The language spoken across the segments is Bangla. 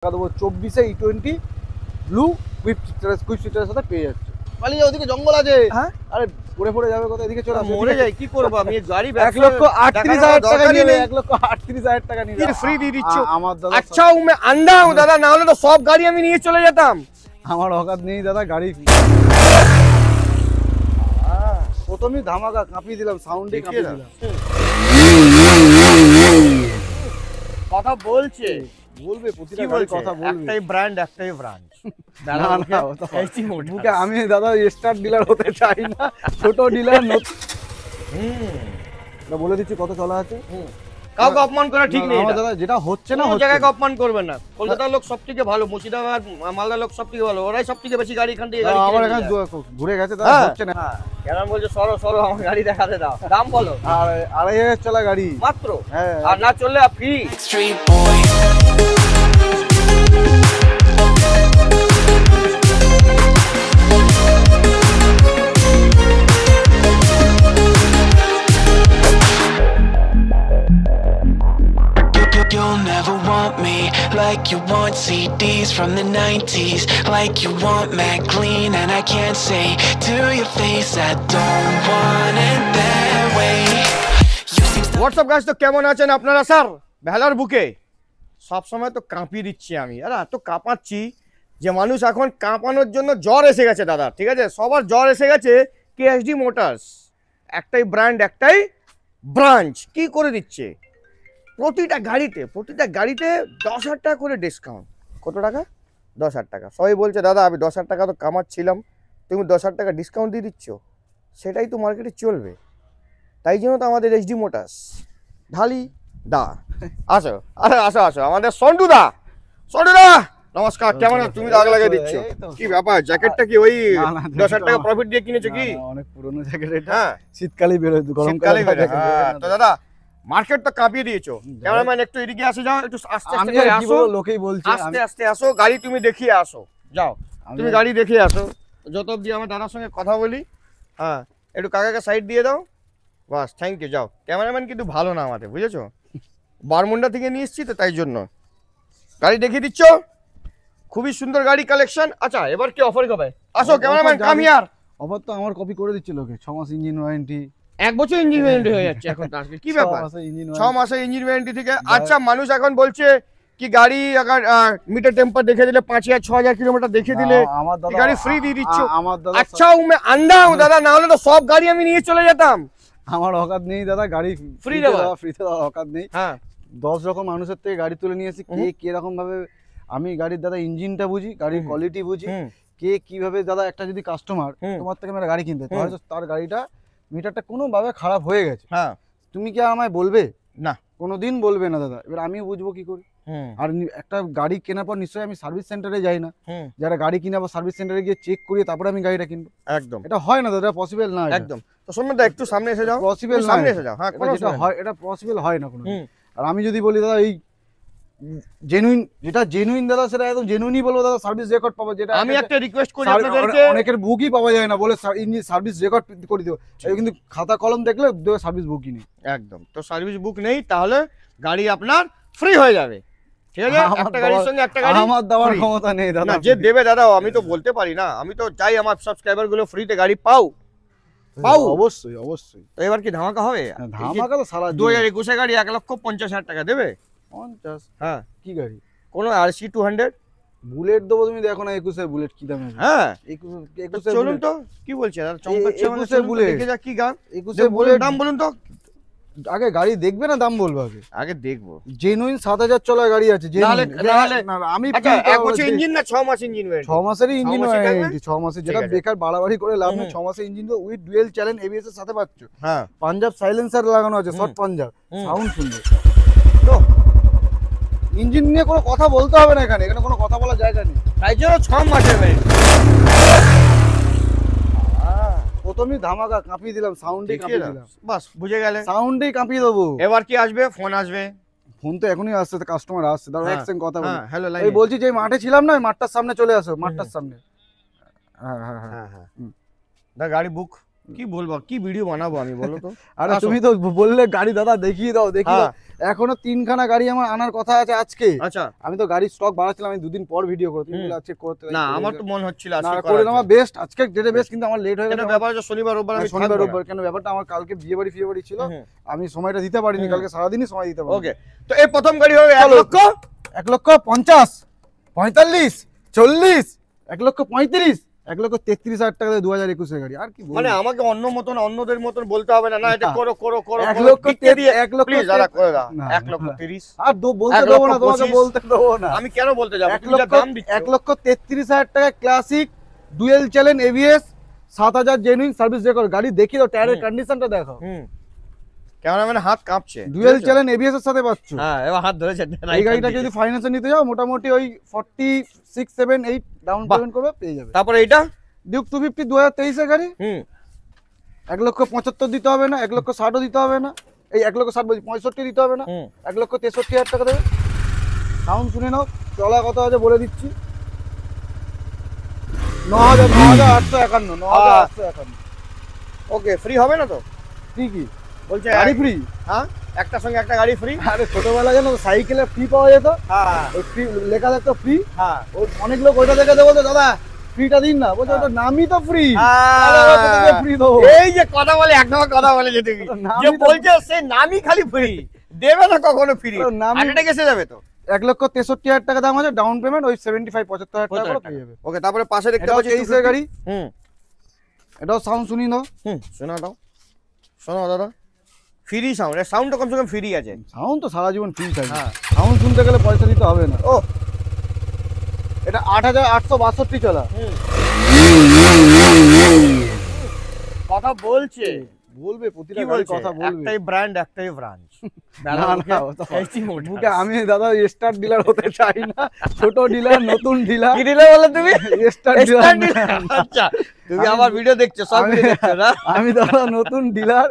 দেবো 24-এ E20 ব্লু কুইক সাথে পেয়ে যাচ্ছে। পালিয়ে ওদিকে জঙ্গল আছে। হ্যাঁ আরে পড়ে পড়ে যাবে কোথায়, এদিকে চলে আসো। মরে যাই কি করবো আমি, গাড়ি 1,38,000 টাকা নিয়ে 1,38,000 টাকা নিয়ে ফ্রি দিয়ে দিচ্ছ আমার দাদা। আচ্ছা मैं अंधा हूँ दादा, ना হলে তো সব গাড়ি আমি নিয়ে চলে যেতাম। আমার অকাত নেই দাদা গাড়ি। প্রথমেই ধামাকা কাঁপিয়ে দিলাম, সাউন্ডে কাঁপিয়ে দিলাম। কথা বলছে বলবে প্রতিটা গাড়ি কথা বলবে। একটাই ব্র্যান্ড একটাই ব্রাঞ্চ। না না মুখে আমি দাদা স্টার ডিলার হতে চাই না, ছোট ডিলার। বলে দিচ্ছি কত চলা আছে। কাউকে অপমান করা ঠিক নেই দাদা, যেটা হচ্ছে না কোনো জায়গায় অপমান করবেন না। কলকাতার লোক সবথেকে ভালো, মুর্শিদাবাদ মালদার লোক সবথেকে ভালো, ওরাই সবথেকে বেশি গাড়ি এখান থেকে আমার এখানে ঘুরে গেছে দাদা, হচ্ছে না। কেন বলছে সরো সরো আমার গাড়ি দেখাতে দাও, দাম বলো। আর 2,500 চলা গাড়ি মাত্র। হ্যাঁ, আর না চললে free. You'll never want me like you want CDs from the 90s, like you want Mac Clean, and I can't say to your face I don't want it that way. WhatsApp guys, তো কেমন আছেন আপনারা স্যার? বেহালার বুকে সব সময় তো কাঁপিয়ে দিচ্ছি আমি, আর এত কাঁপাচ্ছি যে মানুষ এখন কাঁপানোর জন্য জ্বর এসে গেছে দাদা। ঠিক আছে, সবার জ্বর এসে গেছে। কেএসডি মোটরস একটাই ব্র্যান্ড একটাই ব্রাঞ্চ কি করে দিচ্ছে প্রতিটা গাড়িতে 10,000 টাকা করে ডিসকাউন্ট। কত টাকা? 10,000 টাকা। সবাই বলছে দাদা আমি 10,000 টাকা তো কামাচ্ছিলাম, তুমি 10,000 টাকা ডিসকাউন্ট দিয়ে দিচ্ছ। সেটাই তো মার্কেটে চলবে, তাই জন্য তো আমাদের এইচডি মোটরস। ঢালি দা আসো, আরে আসো আসো আমাদের সন্টু দা। নমস্কার, কেমন আছো? তুমি তো আগ লাগিয়ে দিচ্ছ, কি ব্যাপার? জ্যাকেটটা কি ওই 10,000 টাকা প্রফিট দিয়ে কিনেছো কি? অনেক পুরনো জ্যাকেট এটা। হ্যাঁ, শীতকালে বেরোয়, গরমকালে বেরোয়। হ্যাঁ তো দাদা মার্কেট তো কাঁপিয়ে দিয়েছো। ক্যামেরাম্যান একটু এদিকে আসে যাও, একটু আস্তে আস্তে করে আসো। লোকেই বলছে আস্তে আস্তে আসো, গাড়ি তুমি দেখিয়ে আসো। যাও তুমি গাড়ি দেখিয়ে আসো, যত অব্দি আমার দাদার সঙ্গে কথা বলি। হ্যাঁ একটু কাকাকে সাইড দিয়ে দাও, বাস। Thank you. যাও, ক্যামেরাম্যান কিন্তু ভালো না আমাদের, বুঝেছো? বারমুন্ডা থেকে নিয়ে এসছি তো, তাই জন্য গাড়ি দেখিয়ে দিচ্ছ। খুবই সুন্দর গাড়ি কালেকশন। আচ্ছা এবার কি অফার কবে? আসো ক্যামেরাম্যান, কাম হিয়ার। অফার তো আমার কপি করে দিচ্ছে লোকে। 6 মাস ইঞ্জিন ওয়ারেন্টি, 1 বছর ইঞ্জিন ওয়ারেন্টি হয়ে যাচ্ছে এখন। তার কি ব্যাপার? 6 মাসের ইঞ্জিন ওয়ারেন্টি থেকে। আচ্ছা মানুষ এখন বলছে কি গাড়ি আগার মিটার টেম্পার দেখে দিলে 5,000 6,000 কিলোমিটার দেখে দিলে গাড়ি ফ্রি দিয়ে দিচ্ছ। আচ্ছা मैं अंधा हूं দাদা, না হলে তো সব গাড়ি আমি নিয়ে চলে যেতাম। আমার অকাত নেই দাদা গাড়ি ফ্রি দেওয়া, ফ্রিতে দেওয়ার অকাত নেই। হ্যাঁ 10 রকম মানুষের থেকে গাড়ি তুলে নিয়েছি। কে কি রকম ভাবে, আমি গাড়ির দাদা ইঞ্জিনটা বুঝি, গাড়ির কোয়ালিটি বুঝি, কে কিভাবে দাদা। একটা যদি কাস্টমার তোমার থেকে একটা গাড়ি কিনতে, হয়তো তার গাড়িটা মিটারটা কোনো ভাবে খারাপ হয়ে গেছে, হ্যাঁ তুমি কি আমায় বলবে? না, কোনোদিন বলবে না দাদা। এবার আমি বুঝবো কি করে? আর একটা গাড়ি কেনার পর নিশ্চয়ই আমি সার্ভিস সেন্টারে যাই না, যারা গাড়ি কিনে আবার সার্ভিস সেন্টারে গিয়ে চেক করিয়ে তারপরে আমি গাড়িটা কিনবো। একদম এটা হয় না দাদা, পসিবল না একদম। তো শুনুন দা, একটু সামনে এসে যাও। পসিবল সামনে এসে যাও। হ্যাঁ যেটা হয় এটা পসিবল হয় না কোনো। আর আমি যদি বলি দাদা এই জেনুইন, যেটা জেনুইন দাদা সেটা একদম জেনুইনই বলবো দাদা। সার্ভিস রেকর্ড পাবো, যেটা আমি একটা রিকোয়েস্ট করি আপনাদেরকে, অনেকের বুকই পাওয়া যায় না বলে ইঞ্জিন সার্ভিস রেকর্ড করে দিও, কিন্তু খাতা কলম দেখলে সার্ভিস বুকই নেই। একদম, তো সার্ভিস বুক নেই তাহলে গাড়ি আপনার ফ্রি হয়ে যাবে। ঠিক আছে, একটা গাড়ির সঙ্গে একটা গাড়ি আমার দেওয়ার ক্ষমতা নেই দাদা। যে দেবে দাদা আমি তো বলতে পারি না, আমি তো চাই আমার সাবস্ক্রাইবার গুলো ফ্রিতে গাড়ি পাও। অবশ্যই অবশ্যই। তো এবার কি ধামাকা হবে? ধামাকা তো সারা 2021 গাড়ি 1,50,000 টাকা দেবে। 50? হ্যাঁ কি গাড়ি? কোন RC 200 বুলেট দেবো। তুমি দেখো না 21 বুলেট কি দামে। হ্যাঁ 21 চলুন তো, কি বলছেন দাদা? চমকাচ্ছে 21 বুলেট দেখে যা কি গান। 21 বুলেট দাম বলুন তো। আগে গাড়ি দেখবে না দাম বলবো? আগে দেখবো। জেনুইন 7,000 চলা গাড়ি আছে। আমি 1 বছর ইঞ্জিন না 6 মাস ইঞ্জিন ওয়ারেন্টি? 6 মাসেরই ইঞ্জিন ওয়ারেন্টি। 6 মাসের, যেটা বেকার বাড়াবাড়ি করে লাভ নেই। 6 মাসের ইঞ্জিন তো উইথ ডুয়েল চ্যানেল ABS এর সাথে পাচ্ছ। হ্যাঁ পাঞ্জাব সাইলেন্সার লাগানো আছে, শর্ট পাঞ্জাব, সাউন্ড শুনবে তো। ইঞ্জিন নিয়ে কোনো কথা বলতে হবে না, এখানে কোনো কথা বলার জায়গা নেই। তাই জন্য 6 মাসের ওয়ারেন্টি। প্রথমেই ধামাকা কাঁপিয়ে দিলাম, সাউন্ডে কাঁপিয়ে দিলাম। বাস বুঝে গেলে, সাউন্ডেই কাঁপিয়ে দেবো। এবার কি আসবে? ফোন আসবে। ফোন তো এখনই আসছে, কাস্টমার আসছে। দাঁড়াও এক সেকেন্ড কথা বলি। Hello line. এই বলছি যে মাঠে ছিলাম না, মাঠটার সামনে চলে আসো, মাঠটার সামনে। হ্যাঁ হ্যাঁ হ্যাঁ হ্যাঁ। দা গাড়ি বুক কি বলবো, কি ভিডিও বানাবো আমি বলো তো? আরে তুমি তো বললে গাড়ি দাদা দেখিয়ে দাও, দেখিয়ে দাও। এখনো 3খানা গাড়ি আমার আনার কথা আছে আজকে। আচ্ছা আমি তো গাড়ির স্টক বাড়াচ্ছিলাম, আমি দুদিন পর ভিডিও করতে আজকে করতে না আমার তো মন হচ্ছিল না আজকে করে নেওয়া বেস্ট, আজকে ডেটে বেস্ট, কিন্তু আমার লেট হয়ে কেন গেছে। ব্যাপার হচ্ছে শনিবার রোববার আমি শনিবার থাকবো না। রোববার কেন ব্যাপারটা আমার কালকে বিয়ে বাড়ি ছিল, আমি সময়টা দিতে পারিনি, কালকে সারাদিনই সময় দিতে পারিনি। ওকে তো এই প্রথম গাড়ি হবে 1 লক্ষ 1,50,000 45 40 1,35,000 1,33,000 টাকা 2021 এর গাড়ি। আর কি বলবো? মানে আমাকে অন্যদের মতন বলতে হবে না, না এটা করো 1 লক্ষ দিয়ে 1 লক্ষ প্লিজ দাদা করে দাও না, 1,30,000 আর বলতে দেবো না, তোমাকে বলতে দেবো না। আমি কেন বলতে যাবো? 1 লক্ষ 33,000 টাকা classic dual channel ABS 7,000 genuine service record গাড়ি। দেখি তো টায়ারের কন্ডিশনটা দেখো। ক্যামেরাম্যানের হাত কাঁপছে। ডুয়েল চ্যানেল এবিএস এর সাথে পাচ্ছ। হ্যাঁ এবার হাত ধরেছে। এই গাড়িটাকে যদি ফাইন্যান্সে নিতে যাও মোটামুটি ওই 46 7 8 ডাউন পেমেন্ট করবে পেয়ে যাবে। তারপরে এইটা ডিউক 250 2023 এর গাড়ি। 1,75,000 দিতে হবে না, 1,60,000 দিতে হবে না, এই 1,60,000 বলছি 65 দিতে হবে না, 1,63,000 টাকা দেবে। সাউন্ড শুনে নাও, চলা কত আছে বলে দিচ্ছি। 9,851 9,851। ওকে ফ্রি হবে না তো? ফ্রি কি বলছে গাড়ি ফ্রি? হ্যাঁ একটা সঙ্গে একটা গাড়ি ফ্রি। আরে ছোটবেলা যেন সাইকেলে ফ্রি পাওয়া যেত, হ্যাঁ ওই ফ্রি লেখা থাকতো ফ্রি। হ্যাঁ অনেক লোক ওইটা দেখে বলতো দাদা ফ্রিটা দিন না, বলছে ওটা নামই তো ফ্রি। ফ্রি দেবো এই যে কথা বলে এক নম্বর কথা বলে যে তুমি নামই যে তো- বলছে সে নামই খালি ফ্রি দেবে না কখনো ফ্রি, ওর নামই- আরেকটা কেসে যাবে তো। 1,63,000 টাকা দাম আছে, ডাউন পেমেন্ট ওই 75-75,000 টাকা করে পেয়ে যাবে। ওকে তারপরে পাশে দেখতে এটা পাচ্ছি 23 এর গাড়ি। হুম এটাও সাউন্ড শুনি দাও। শোনা দাও শোনো দাদা ফ্রি সাউন্ড, এর সাউন্ডটা কমসে কম ফ্রি আছে। সাউন্ড তো সারা জীবন ফ্রি থাকে, হ্যাঁ। সাউন্ড শুনতে গেলে পয়সা দিতে হবে না। ও এটা 8,862 চলা। কথা বলছে বলবে প্রতিটা কি গাড়ি বলছে? কথা বলবে। একটাই ব্র্যান্ড একটাই ব্রাঞ্চ। না, না, ও তো বুকে আমি দাদা স্টার ডিলার হতে চাই না, ছোট ডিলার নতুন ডিলার। কি দিলে বলে তুমি? Star Star dealer dealer? আচ্ছা তুমি আমার ভিডিও দেখছো, সব ভিডিও দেখছো না? আমি দাদা নতুন ডিলার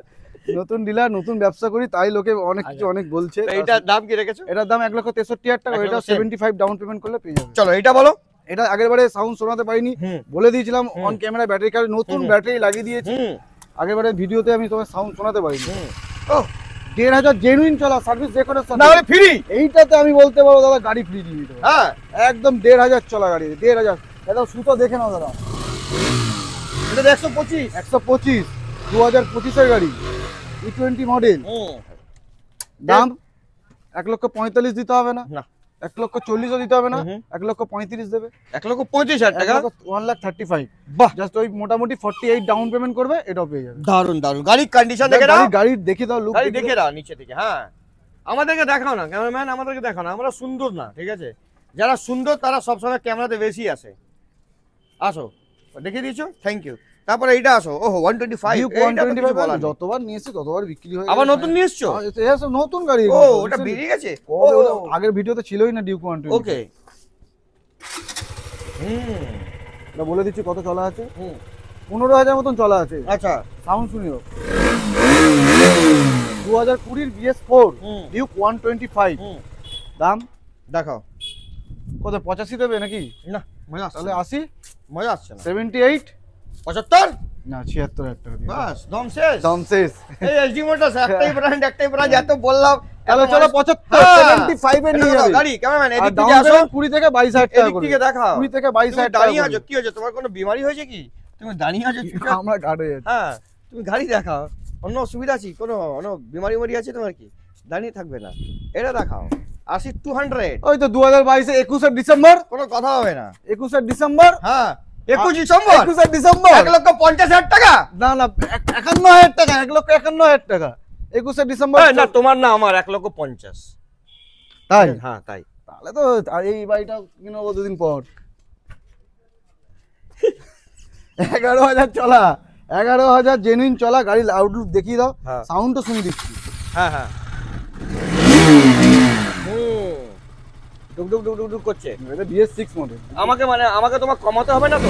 নতুন ব্যবসা করি, তাই লোকে অনেক কিছু অনেক বলছে। তো এইটার দাম কি রেখেছো? এটার দাম 1,63,000 টাকা, এটা 1,63,000 75 ডাউন পেমেন্ট করলে পেয়ে যাবে। চলো এটা বলো। এটা আগের বারে সাউন্ড শোনাতে পারিনি, বলে দিয়েছিলাম অন ক্যামেরা ব্যাটারি কার্ড নতুন ব্যাটারি লাগিয়ে দিয়েছি। আগের বারে ভিডিওতে আমি তোমার সাউন্ড শোনাতে পারিনি। ও 1,500 জেনুইন চলা সার্ভিস রেকর্ডের না হলে ফ্রি। এইটাতে আমি বলতে পারবো দাদা গাড়ি ফ্রি দিয়ে দিতে পারবো। হ্যাঁ একদম 1,500 চলা গাড়ি, 1,500। এটা সুতো দেখে নাও দাদা, এটা 125। 125 2025 এর গাড়ি, E20 মডেল। দাম 1,45,000 দিতে হবে না, না 1,40,000 দিতে হবে না, 1,35,000 দেবে। 1,35,000 টাকা। 1,35,000। বাহ জাস্ট ওই মোটামুটি 48 ডাউন পেমেন্ট করবে, এটাও পেয়ে যাবে। দারুন দারুন গাড়ির কন্ডিশন দেখে দাও, গাড়ি দেখে দাও, লুক গাড়ি দেখে দাও নিচে থেকে। হ্যাঁ আমাদেরকে দেখাও না ক্যামেরাম্যান, আমাদেরকে দেখাও না, আমরা সুন্দর না, ঠিক আছে? যারা সুন্দর তারা সবসময় ক্যামেরাতে বেশি আসে। আসো দেখে দিয়েছো, থ্যাংক ইউ। তারপরে এইটা আসো, ওহো 125। এইটা তো কিছু বলার নেই। যতবার নিয়েছি ততবার বিক্রি হয়ে আবার গেছে। নতুন নিয়ে এসছো? এটা সব নতুন গাড়ি। ও ওটা বেরিয়ে গেছে। আগের ভিডিওতে ছিলই না ডিউক 120। ওকে এটা বলে দিচ্ছি কত চলা আছে। 15,000 মতন চলা আছে। আচ্ছা সাউন্ড শুনিও। 2020 BS4 ডিউক 125। দাম দেখাও। কত 85 দেবে নাকি? না মজা আসছে তাহলে না, 80 মজা আসছে না। 78 75 না 76,000 টাকা দিয়ে বাস দম শেষ। দাম শেষ। এই এসডি মোটরস একটাই ব্র্যান্ড এত বললাম। তাহলে চলো 75 75 এ নিয়ে যাবে গাড়ি ক্যামেরাম্যান আর এদিক ডাউন থেকে আসো, পেমেন্ট 20 থেকে 22,000 টাকা এদিক করে। থেকে দেখাও। 20 থেকে 22,000 তুমি টাকা দাঁড়িয়ে করে। আছো, কি হয়েছে তোমার? কোনো বিমারি হয়েছে কি? তুমি দাঁড়িয়ে আছো চুপচাপ? আমরা গাড়ি হ্যাঁ তুমি গাড়ি দেখাও, অন্য অসুবিধা আছে? কোনো বিমারি আছে তোমার কি? দাঁড়িয়ে থাকবে না, এটা দেখাও। 80 200 ওই তো 2022 এ 21 ডিসেম্বর, কোনো কথা হবে না। 21 ডিসেম্বর, হ্যাঁ 21 ডিসেম্বর 21 ডিসেম্বর 1,50,000 টাকা। না না 51,000 টাকা, 1,51,000 টাকা 21 ডিসেম্বর। না তোমার না আমার 1,50,000। তাই? হ্যাঁ তাই। তাহলে তো আর এই বাড়িটা কিনবো দুদিন পর। 11,000 চলা, 11,000 জেনুইন চলা গাড়ি। আউটলুক দেখিয়ে দাও, হ্যাঁ। সাউন্ড তো শুনে দিচ্ছি। হ্যাঁ হ্যাঁ ডুক ডুক ডুক ডুক ডুক করছে। এটা BS6 মডেল। আমাকে তোমার কমাতে হবে না তো?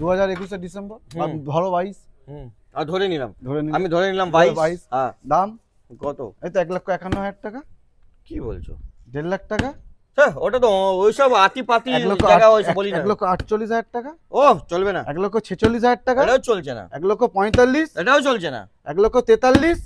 2021 ডিসেম্বর, ধরো 22 আর ধরে নিলাম, ধরে নিন। আমি ধরে নিলাম 22। হ্যাঁ। দাম কত? এই তো 1,51,000 টাকা। কি বলছো? 1,50,000 টাকা। হ্যাঁ ওটা তো ওইসব আতিপাতি 1,48,000 টাকা। ও চলবে না। 1,46,000 টাকা। এটাও চলছে না। 1,45,000। এটাও চলছে না। 1,43,000।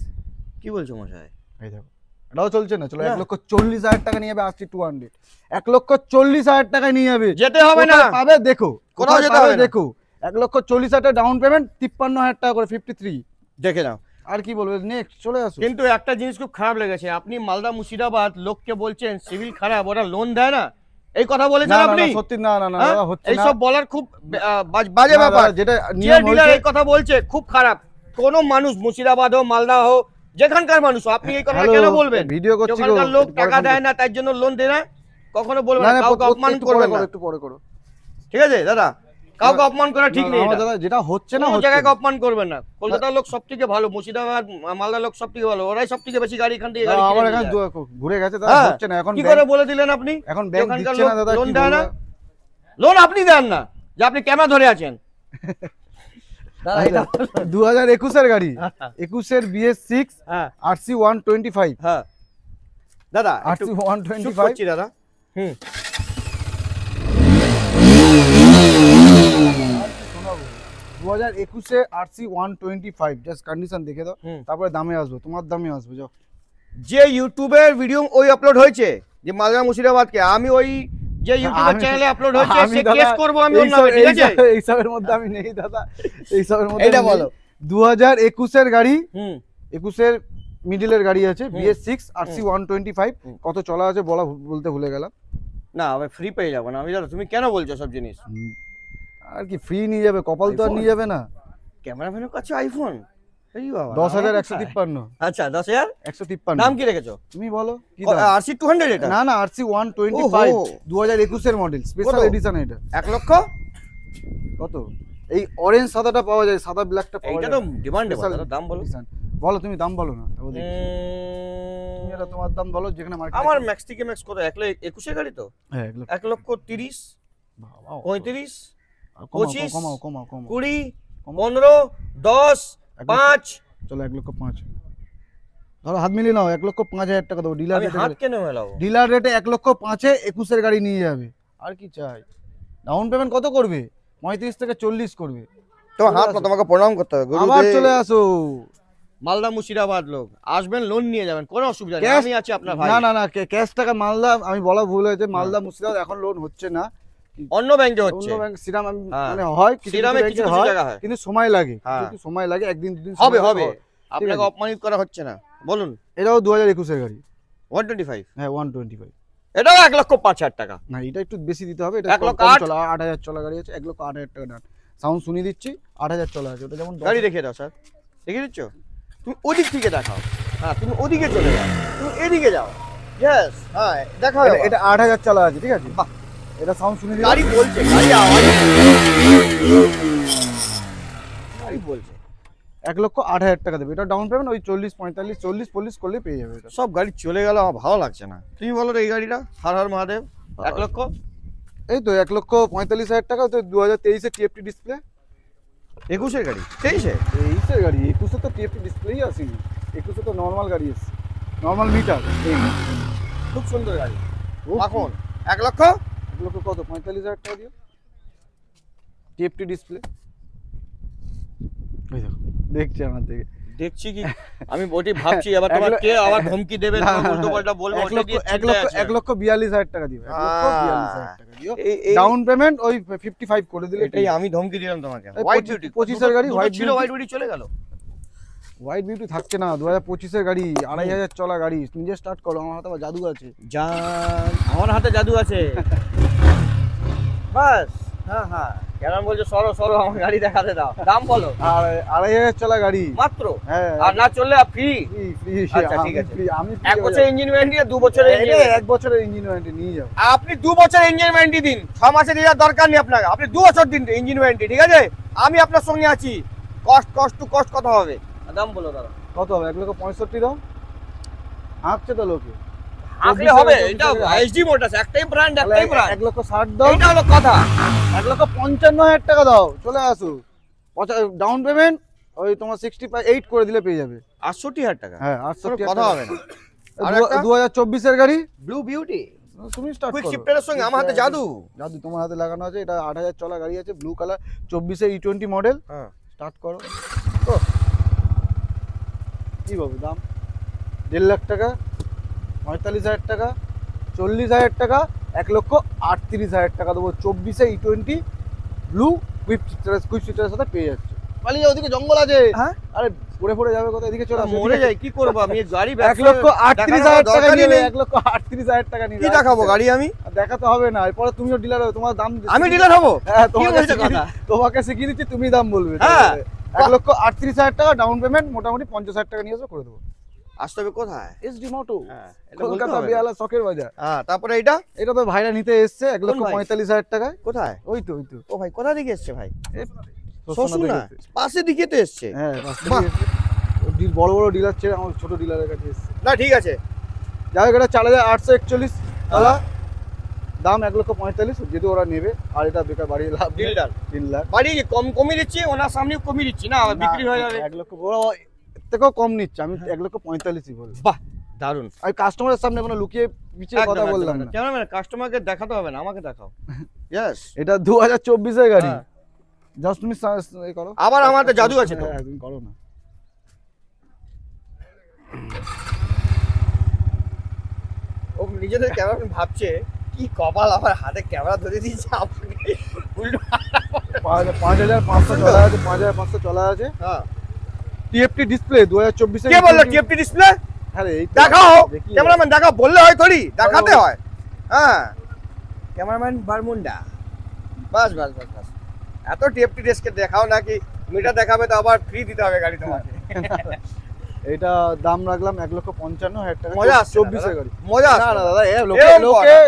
কি বলছো মশাই? এই দেখো এটাও চলছে না। চলো 1,40,000 টাকা নিয়ে যাবে RC 200। 1,40,000 টাকায় নিয়ে যাবে। যেতে হবে না। পাবে দেখো কোথাও যেতে হবে দেখো 1,40,000 টাকা ডাউন পেমেন্ট, 53,000 টাকা করে 53। দেখে নাও। আর কি বলবে, নেক্সট চলে আসো। কিন্তু একটা জিনিস খুব খারাপ লেগেছে, আপনি মালদা মুর্শিদাবাদ লোককে বলছেন সিভিল খারাপ, ওরা লোন দেয় না, এই কথা বলেছেন আপনি? সত্যি না না না হচ্ছে না। এইসব বলার খুব বাজে ব্যাপার। যেটা নিয়ম ডিলার এই কথা বলছে খুব খারাপ। কোন মানুষ মুর্শিদাবাদ হোক মালদা হোক যেখানকার মানুষ, আপনি এই কথা কেন বলবেন? ভিডিও করছি, ওখানকার লোক টাকা দেয় না তার জন্য লোন দেয় না, কখনো বলবেন না। কাউকে অপমান করবেন না, একটু পরে করো, ঠিক আছে দাদা? কাউকে অপমান করা ঠিক নেই। দাদা যেটা হচ্ছে না কোনো জায়গায় অপমান করবেন না। কলকাতার লোক সবথেকে ভালো, মুর্শিদাবাদ মালদার লোক সবথেকে ভালো, ওরাই সবথেকে বেশি গাড়ি এখান থেকে গাড়ি আমার এখানে ঘুরে গেছে দাদা, হচ্ছে না এখন। কি করে বলে দিলেন আপনি? এখন ব্যাংক দিচ্ছে না দাদা, লোন দেয় না। লোন আপনি দেন না, যে আপনি ক্যামেরা ধরে আছেন। 2021 এর গাড়ি, 21 এর BS6 RC 125। হ্যাঁ দাদা RC 125 করছি দাদা। 2021 এ RC 125 জাস্ট কন্ডিশন দেখে দাও, তারপরে দামে আসবো, তোমার দামে আসবো। যাও। যে ইউটিউবের ভিডিও ওই আপলোড হয়েছে যে মালদা মুর্শিদাবাদকে, আমি ওই যে ইউটিউবের চ্যানেলে আপলোড হয়েছে সে কেস করব আমি ওর নামে, ঠিক আছে? এই সবের মধ্যে আমি নেই দাদা, এই সবের মধ্যে। এটা বলো 2021 এর গাড়ি, 21 এর মিডলের গাড়ি আছে BS6 RC 125। কত চলা আছে বলতে ভুলে গেলাম। না আমি ফ্রি পেয়ে যাবো না আমি, জানো তুমি কেন বলছো সব জিনিস? আর কি ফ্রি নিয়ে যাবে, কপাল তো আর নিয়ে যাবে না। ক্যামেরাম্যানের কাছে আইফোন 10,153। আচ্ছা 10,153। নাম কি রেখেছো তুমি বলো? কি RC 200? এটা না না RC 125 2021 এর মডেল, স্পেশাল এডিশন। এটা 1 লক্ষ কত? এই অরেঞ্জ সাদাটা পাওয়া যায়, সাদা ব্ল্যাকটা পাওয়া যায়। এটা তো ডিমান্ডেবল, দাম বলো। বলো তুমি দাম বলো না, তাও দেখি। তুমি এটা তোমার দাম বলো যেখানে মার্কেট। আমার ম্যাক্স থেকে ম্যাক্স কত? 1,21 এর গাড়ি তো। হ্যাঁ 1,30,000, 35, 25, কমাও 20, 15, 10, 5। চলো 1,05,000 ধরো, হাত মিলিয়ে নাও। 1,05,000 টাকা দেবো ডিলার রেটে। হাত কেন মেলাবো? ডিলার রেটে 1,05,000 21 এর গাড়ি নিয়ে যাবে। আর কি চাই? ডাউন পেমেন্ট কত করবে? 35 থেকে 40 করবে। তো হাত না, তোমাকে প্রণাম করতে হবে। আবার চলে আসো। মালদা মুর্শিদাবাদ লোক আসবেন, লোন নিয়ে যাবেন, কোনো অসুবিধা নেই, আমি আছি আপনার ভাই। না না না ক্যাশ টাকা মালদা, আমি বলা ভুল হয়েছে, মালদা মুর্শিদাবাদ এখন লোন হচ্ছে না, অন্য ব্যাংকে হচ্ছে। অন্য ব্যাংক শ্রীরাম মানে হয়, শ্রীরামে কিছু জায়গা হয়, কিন্তু সময় লাগে, সময় লাগে, একদিন দুদিন হবে। আপনাকে অপমানিত করা হচ্ছে না, বলুন। এটাও 2021 এর গাড়ি 125। হ্যাঁ 125। এটাও 1,05,000 টাকা। না এটা একটু বেশি দিতে হবে, এটা 1,08,000 চলা 8,000 চলা গাড়ি আছে, 1,08,000 টাকা ডান। সাউন্ড শুনিয়ে দিচ্ছি, 8,000 চলা আছে। ওটা যেমন গাড়ি দেখিয়ে দাও স্যার, দেখিয়ে দিচ্ছ? তুমি ওদিক থেকে দেখাও। হ্যাঁ তুমি ওদিকে চলে যাও, তুমি এদিকে যাও। ইয়েস, হ্যাঁ দেখাও। এটা 8,000 চলা আছে, ঠিক আছে? বাহ, এটা সাউন্ড শুনিয়ে দিও। গাড়ি বলছে, গাড়ি আওয়াজ, গাড়ি বলছে। 1,08,000 টাকা দেবে। এটা ডাউন পেমেন্ট ওই 40 করলে পেয়ে যাবে। এটা সব গাড়ি চলে গেল, আমার ভালো লাগছে না। তুমি বলো এই গাড়িটা, হর হর মহাদেব, 1 লক্ষ। এই তো 1,45,000 টাকা। তো 2023 এর TFT ডিসপ্লে। 21 এর গাড়ি, 23 এর গাড়ি। 21 এ তো TFT ডিসপ্লেই আসেনি, 21 এ তো নর্মাল গাড়ি এসেছে, নর্মাল মিটার। খুব সুন্দর গাড়ি। এখন 1 লক্ষ। 1 লক্ষ কত? 45,000 টাকা দিও। TFT display. ওই দেখো, দেখছি আমার থেকে। দেখছি কি আমি বটি ভাবছি, আবার তোমার কে আবার ধমকি দেবে, তোমার উল্টো পাল্টা বলবে। 1,42,000 টাকা দিও। 1,42,000 টাকা দিও। ডাউন পেমেন্ট ওই 55 করে দিলে। এটাই আমি ধমকি দিলাম তোমাকে। হোয়াইট বিউটি 25 এর গাড়ি, হোয়াইট ছিল, হোয়াইট বিউটি চলে গেল। হোয়াইট বিউটি থাকছে না, 2025 এর গাড়ি, 2,500 চলা গাড়ি। নিজে স্টার্ট করো, আমার হাতে জাদু আছে। জান, আমার হাতে জাদু আছে। বাস। হ্যাঁ কেন বলছো? সরো আমার গাড়ি দেখাতে দাও, দাম বলো। আর 2,500 চলা গাড়ি মাত্র। হ্যাঁ, আর না চললে ফ্রি। আচ্ছা ঠিক আছে, আমি 1 বছর ইঞ্জিন ওয়ারেন্টি, 2 বছরের ইঞ্জিন। 1 বছরের ইঞ্জিন ওয়ারেন্টি নিয়ে যাও। আপনি 2 বছর ইঞ্জিন ওয়ারেন্টি দিন, 6 মাসের দেওয়ার দরকার নেই আপনাকে। আপনি 2 বছর দিন ইঞ্জিন ওয়ারেন্টি, ঠিক আছে? আমি আপনার সঙ্গে আছি। কস্ট টু কস্ট কত হবে? দাম বলো দাদা। কত হবে? 1,65,000 দাও। হাঁকছে তো লোকে, হাঁকলে হবে? এটা এসডি মোটরস, একটাই ব্র্যান্ড, একটাই ব্র্যান্ড। 1,60,000 দাও। এটা হলো কথা। 1,55,000 টাকা দাও, চলে আসো। ডাউন পেমেন্ট ওই তোমার 68 করে দিলে পেয়ে যাবে। 68,000 টাকা। হ্যাঁ 68,000 কথা হবে না। 2024 এর গাড়ি, ব্লু বিউটি। তুমি স্টার্ট কুইক করো। শিফটারের সঙ্গে আমার হাতে জাদু। জাদু তোমার হাতে লাগানো আছে। এটা 8000 চলা গাড়ি আছে, ব্লু কালার, 24 E20 মডেল। হ্যাঁ স্টার্ট করো। তো কি বলবো দাম? 1.5 লাখ টাকা, 45,000 টাকা, 40,000 টাকা, 1,38,000 টাকা দেবো। 24 E20 ব্লু কুইক শিফটারের সাথে পেয়ে যাচ্ছে। পালিয়ে যাও, ওদিকে জঙ্গল আছে। হ্যাঁ আরে পড়ে যাবে কোথায়? এদিকে চলে আসো। মরে যাই কি করবো আমি? গাড়ি 1,38,000 টাকা নিয়ে 1,38,000 টাকা নিয়ে কি দেখাবো গাড়ি আমি? দেখাতে হবে না, এরপরে তুমিও ডিলার হবে, তোমার দাম আমি ডিলার হবো? হ্যাঁ, কি বলছো কথা? তোমাকে শিখিয়ে দিচ্ছি, তুমি দাম বলবে। হ্যাঁ। 1,38,000 টাকা ডাউন পেমেন্ট, মোটামুটি 50,000 টাকা নিয়ে এসে করে দেবো। আসতে হবে কোথায়? এসডি মোটো, হ্যাঁ এটা বলতে কলকাতা হবে না। বিয়ালা শখের বাজার। হ্যাঁ তারপরে এটা এটা তো ভাইরা নিতে এসছে কোন ভাই? 1,45,000 টাকায়। কোথায়? ওই তো ও ভাই কোথা থেকে এসছে ভাই? এই শ্বশুর না পাশে দিকে তো এসছে। হ্যাঁ, বাহ। বড় বড় ডিলার ছেড়ে আমার ছোট ডিলারের কাছে এসছে। না ঠিক আছে। যাই হোক, এটা 4,841 টাকা দাম, 1,45,000 যদি ওরা নেবে। আর এটা বেকার বাড়িয়ে লাভ নেই। ডিলটার 3 লাখ বাড়ি কমিয়ে দিচ্ছি, ওনার সামনে কমিয়ে দিচ্ছি না, বিক্রি হয়ে যাবে। 1 লক্ষ বড় এর থেকেও কম নিচ্ছে। আমি 1,45,000 বলি। বাহ দারুন। আমি কাস্টমারের সামনে কোনো লুকিয়ে পিছিয়ে কথা বললাম না। ক্যামেরাম্যান কাস্টমারকে দেখাতে হবে না, আমাকে দেখাও। ইয়েস এটা 2024 এর গাড়ি। হ্যাঁ। জাস্ট তুমি এই করো। আবার আমার হাতে জাদু আছে তো। হ্যাঁ, তুমি করো না। ও নিজেদের ক্যামেরাম্যান ভাবছে কি কপাল, আমার হাতে ক্যামেরা ধরে দিয়েছে আপনি উল্টো। 5,500 চলা আছে, 5,500 চলা আছে। হ্যাঁ টিএফটি ডিসপ্লে 2024 এর। কে বললো টিএফটি ডিসপ্লে? আরে এই তো দেখাও দেখি। ক্যামেরাম্যান, দেখাও। বললে হয় থোড়ি, দেখাতে হয়। হ্যাঁ ক্যামেরাম্যান বারমুন্ডা। বাস বাস বাস বাস। এত টিএফটি ডিসকে দেখাও নাকি মিটার দেখাবে তো আবার ফ্রি দিতে হবে গাড়ি তোমাকে। এটা দাম রাখলাম 1,55,000 টাকা। মজা আসছে 24 এর গাড়ি। মজা না আসছে না দাদা, এরকম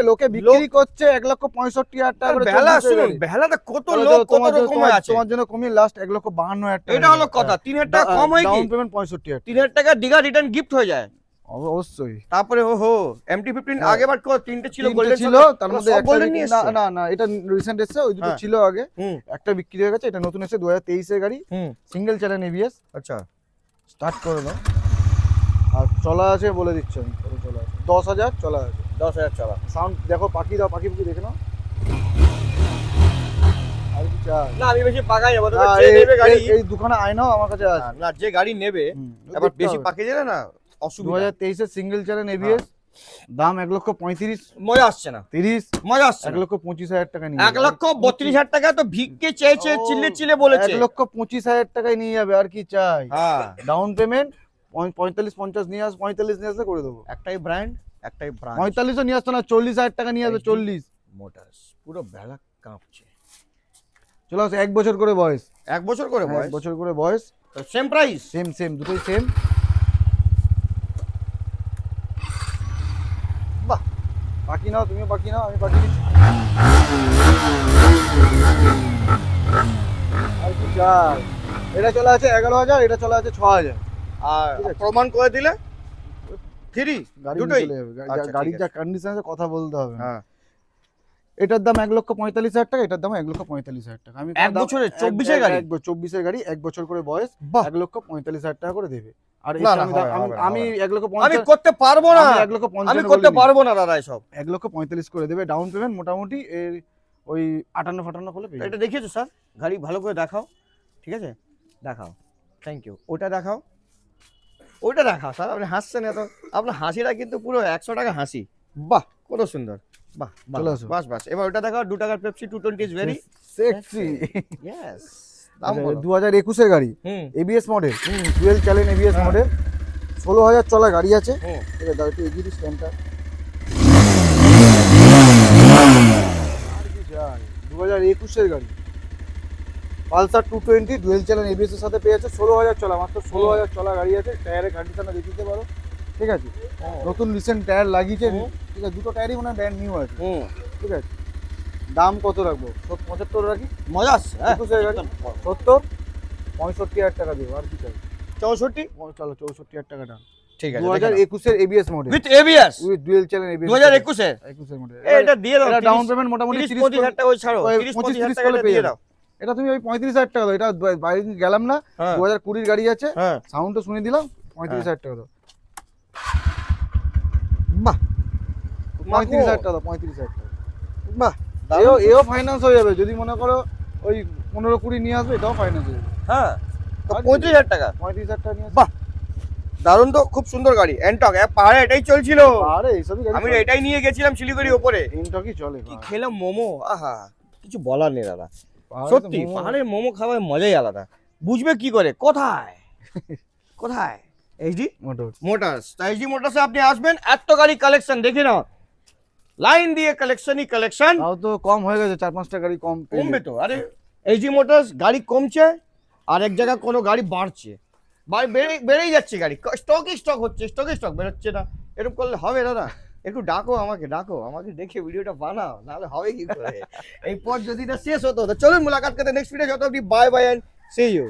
লোকে বিক্রি করছে 1,65,000 টাকা করে। বেলা 24 এর শুনুন, গাড়ি। বেলাতে কত তাহলে লোক কত তোমার রকম আছে। তোমার জন্য কমিয়ে লাস্ট 1,52,000 টাকা। এটা হলো কথা, 3,000 টাকা কম হয় কি? Down payment 65,000। 3,000 টাকা দিঘা রিটার্ন গিফট হয়ে যায়। অবশ্যই। তারপরে ওহো MT-15 হ্যাঁ। আগেবার তিনটে ছিল, তিনটে গোল্ডেন ছিল, তার মধ্যে একটা গোল্ডেন নিয়ে না এসেছে। না না, এটা রিসেন্ট এসেছে। ওই দুটো হ্যাঁ। ছিল আগে, হুম একটা বিক্রি হয়ে গেছে। এটা নতুন এসেছে 2023 এর গাড়ি, হুম সিঙ্গেল চ্যানেল ABS। আচ্ছা স্টার্ট করে দাও। আর চলা আছে বলে দিচ্ছি আমি, কত চলা আছে? 10,000 চলা আছে। 10,000 টাকা। সাউন্ড দেখো, পাখি দাও, পাখি দেখে নাও। আর কি চাই? না আমি বেশি পাকাই যাবো, তবে না, যে নেবে গাড়ি, এই দুখানা আয়নাও আমার কাছে আছে। না যে গাড়ি নেবে এবার বেশি পাকিয়ে যাবে না অসুবিধা। 2023 এর সিঙ্গেল চ্যানেল ABS, দাম 1,35,000। মজা আসছে না, 30, মজা আসছে না। 1,25,000 টাকা নিয়ে 1,32,000 টাকা তো ভিক্ষে চেয়েছে, চিল্লে বলেছে। 1,25,000 টাকায় নিয়ে যাবে। আর কি চাই? হ্যাঁ ডাউন পেমেন্ট 45-50 নিয়ে 45 নিয়ে আসলে করে দেবো। একটাই ব্র্যান্ড, একটাই ব্রান্ড। 45ও নিয়ে আসতো না, 40,000 টাকা নিয়ে আসবে। 40 মোটরস পুরো বেলা কাঁপছে। চলো, 1 বছর করে বয়স। 1 বছর করে 1 বয়স, বছর করে বয়স। Same price. সেম দুটোই সেম। বাহ বাকি নাও, তুমিও বাকি নাও, আমি বাকি নিচ্ছি। আর কি চাই? এটা চলে আছে 11,000, এটা চলে আছে 6,000। আর ঠিক আছে। প্রমাণ করে দিলে ফ্রি গাড়ি দুটোই। নিয়ে চলে যাবে। আচ্ছা, গাড়ির ঠিক যা আছে। কন্ডিশন আছে কথা বলতে হবে না। হ্যাঁ এটার দাম 1,45,000 টাকা, এটার দাম 1,45,000 টাকা। আমি 1 বছরের 24 এর গাড়ি? 24 এর গাড়ি, 1 বছর করে বয়স, বাহ। 1,45,000 টাকা করে দেবে। আর না, এটা না, আমি হবে না, হবে না, আমি হবে না। 1,50,000 আমি করতে পারবো না, আমি 1,50,000 আমি করতে পারবো না দাদা এসব। 1,45,000 করে দেবে। ডাউন পেমেন্ট মোটামুটি এর ওই 58-58 হলে পেয়ে এটা দেখিয়েছো স্যার, গাড়ি ভালো করে দেখাও। ঠিক আছে দেখাও, থ্যাংক ইউ। ওটা দেখাও, ওইটা দেখাও স্যার। আপনি হাসছেন এত, আপনার হাসিটা কিন্তু পুরো 100 টাকা হাসি। বাহ কত সুন্দর, বাহ চলে আসো। বাস বাস। এবার ওটা দেখাও, 2 টাকার Pepsi 220 is very sexy. Yes. দাম বলো। 2021 এর গাড়ি, হুম ABS model, dual channel ABS model, 16,000 চলা গাড়ি আছে। হুম। ঠিক আছে, দাও একটু এগিয়ে দিস স্ট্যান্ডটা। আর কি চাই? 2021 এর গাড়ি, পালসার 220 ডুয়েল চ্যানেল ABS এর সাথে পেয়ে যাচ্ছে। 16,000 চলা, মাত্র 16,000 চলা গাড়ি আছে। টায়ারের কন্ডিশনটা দেখে দিতে পারো। ঠিক আছে, নতুন রিসেন্ট টায়ার লাগিয়েছে। হুম। ঠিক আছে, দুটো টায়ারই মনে হয় ব্র্যান্ড নিউ আছে। হুম ঠিক আছে, দাম কত রাখবো? 75 রাখি। মজা আসছে। 21 এর গাড়ি, 70, 65,000 টাকা দেবো। আর কি চাই? 64 চলো 64,000 টাকা ডান। ঠিক আছে। 2021 এর ABS model with ABS with dual channel ABS। 2021 এর 21 এর মডেল। এটা দিয়ে দাও। এটা ডাউন পেমেন্ট মোটামুটি 30-35,000 টাকা ওই ছাড়ো, 30-35,000 টাকা এটা দিয়ে দাও। এটা তুমি ওই 35,000 টাকা দাও। এটা বাইরে গেলাম না, হ্যাঁ 2020 গাড়ি আছে, হ্যাঁ সাউন্ডটা শুনে দিলাম। 35,000 টাকা দাও। বাহ 35,000 টাকা, 35,000 টাকা। বাহ, এও ফাইন্যান্স হয়ে যাবে যদি মনে করো ওই 15-20 নিয়ে আসবে, এটাও ফাইন্যান্স হয়ে যাবে। হ্যাঁ, তো 35,000 টাকা। 35,000 টাকা নিয়ে আসবে। বাহ, দারুণ তো, খুব সুন্দর গাড়ি। এনটক পাহাড়ে এটাই চলছিল, আরে এইসবই গাড়ি আমি চলে। এটাই নিয়ে গেছিলাম শিলিগুড়ি ওপরে। এনটকই চলে কি ভাই। খেলাম মোমো, আহা কিছু বলার নেই দাদা, পাহাড়ে তো সত্যি মোমো- পাহাড়ের মোমো খাওয়ার মজাই আলাদা। বুঝবে কি করে কোথায় কোথায় এইচডি মোটর। মোটরস। এইচডি মোটরসে আপনি আসবেন, এত গাড়ি কালেকশন দেখে নাও, লাইন দিয়ে কালেকশনই কালেকশন। তাও তো কম হয়ে গেছে, 4-5টা গাড়ি কম পেলে। কমবে তো, আরে এইচডি মোটরস গাড়ি কমছে আর এক জায়গায় কোনো গাড়ি বাড়ছে, বেড়েই যাচ্ছে গাড়ি, স্টক হচ্ছে, স্টক বেরোচ্ছে না। এরকম করলে হবে দাদা? একটু ডাকো আমাকে দেখে ভিডিওটা বানাও, নাহলে হবে কি করে? এই পথ যদি না শেষ হতো। তো চলুন মুলাকাত করতে নেক্সট ভিডিও, যত অবধি bye bye and see you.